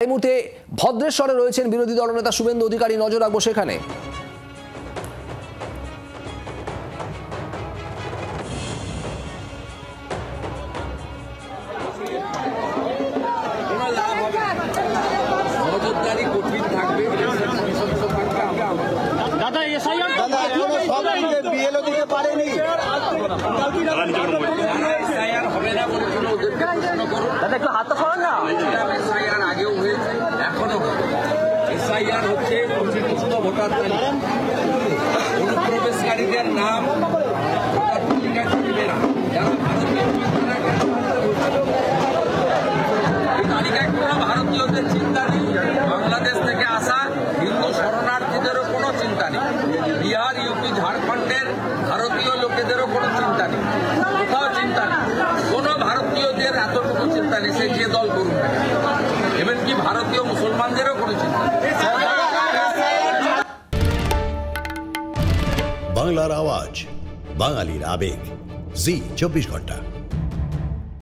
এই মুহূর্তে ভদ্রেশ্বরে রয়েছেন বিরোধী দলনেতা শুভেন্দু অধিকারী, নজর রাখবো সেখানে। আগেও হয়েছে, এখনো এসআইআর হচ্ছে ভোটার তালিকা, অনুপ্রবেশকারীদের নাম ভোটার তালিকায় থাকবে না। যারা এই তালিকায় কোনো ভারতীয়দের চিন্তা নেই, বাংলাদেশ থেকে আসা হিন্দু শরণার্থীদেরও কোনো চিন্তা নেই, বিহার, ইউপি, ঝাড়খণ্ডের ভারতীয় লোকেদেরও কোনো চিন্তা নেই, কোথাও চিন্তা নেই, কোনো ভারতীয়দের এতটুকু চিন্তা নেই, সে যে দল করুন না, এমনকি ভারতীয় মুসলমানদেরও কোনো চিন্তা নেই। বাংলার আওয়াজ, বাঙালির আবেগ, জি 24 ঘন্টা।